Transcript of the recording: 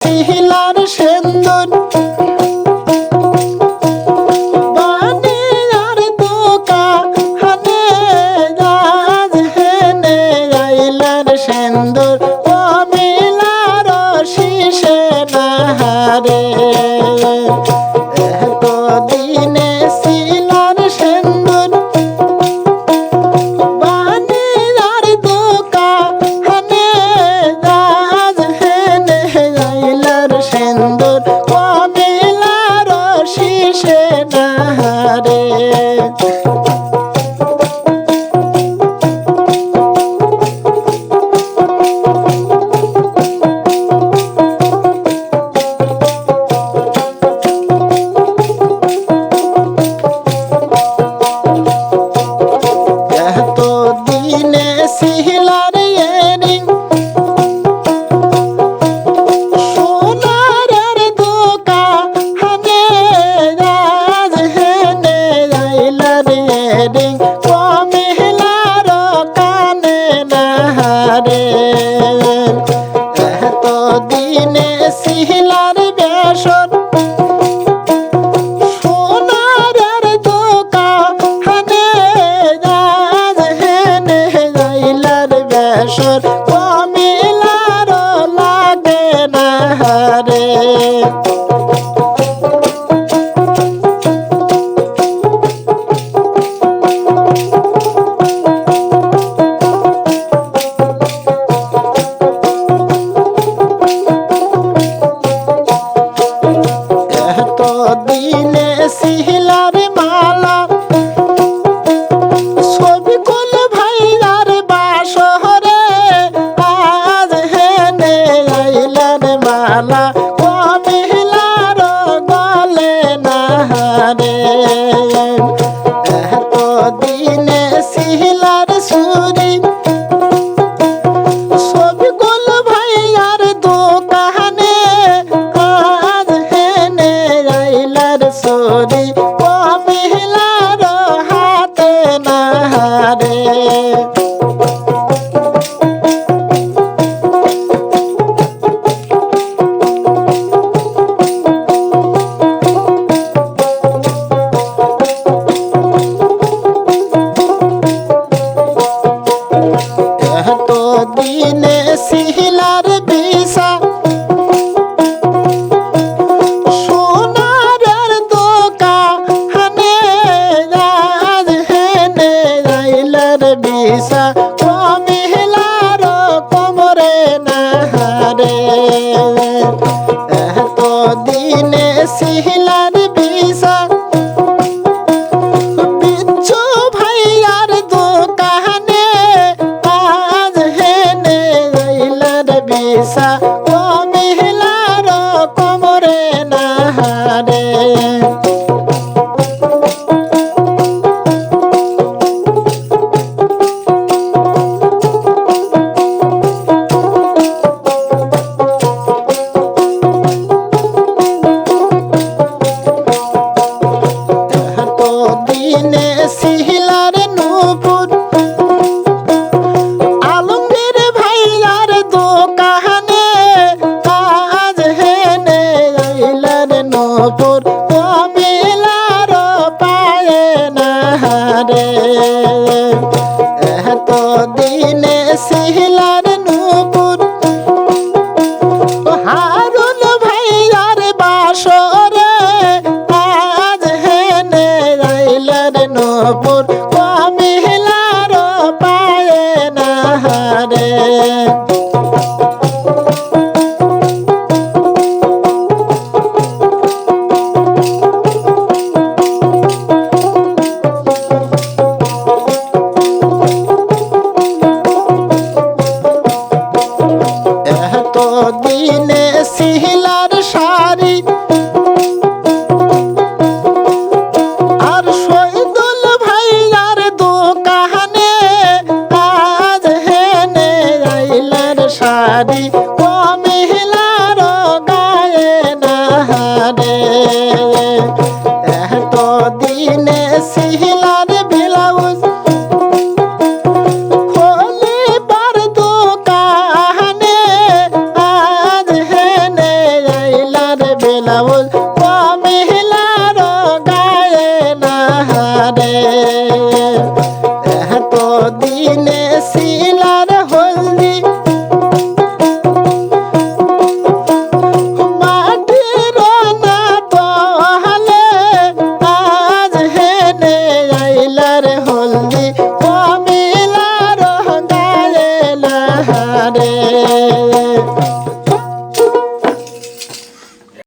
শিলার সেন্দুর বানিয়ার দোকানে রাজ হেনে আইলার সেন্দুর কমিলার শিশে নাহারে এতদিনে শিলার সেন্দুর বানিয়ার দোকানে রাজ হেনে আইলার সেন্দুর কমিলার শিশে নাহারে এতদিনে শিলার এরিং সোনারের দোকানে রাজ হেনে আইলার এরিং কমিলার কানে নাহারে এতদিনে শিলার বেসর সোনারের দোকানে রাজ হেনে আইলার বেসর কমিলার লাগে নাহারে এতদিনে শিলার মালা ছবি কুল ভাইয়ার বাসরে আজ হেনে আইলার মালা কমিলার গলে নাহারে এতদিনে শিলার সুরি ছবি কুল ভাইয়ার দোকানে আজ হেনে আইলার সুরি কমিলার হাতে নাহারে এতদিনে শিলার বিষা সোনারের দোকানে রাজ হেনে আইলার বিষা কমিলার কোমরে নাহারে এতদিনে শিলার বিষা বিচ্ছু ভাইয়ার দোকানে আজ হেনে আইলার বিষা কমিলার কোমরে নাহারে এতদিনে শিলার নূপুর আলমগীর ভাইয়ার দোকানে আজ হেনে আইলার নূপুর কমিলার পায়ে নাহারে এতদিনে শিলার নূপুর হারুন ভাইয়ার বাসরে আজ হেনে আইলার নূপুর কমিলার পায়ে নাহারে এতদিনে শিলার শাড়ি আর শহীদুল ভাইয়া ব্লাউজ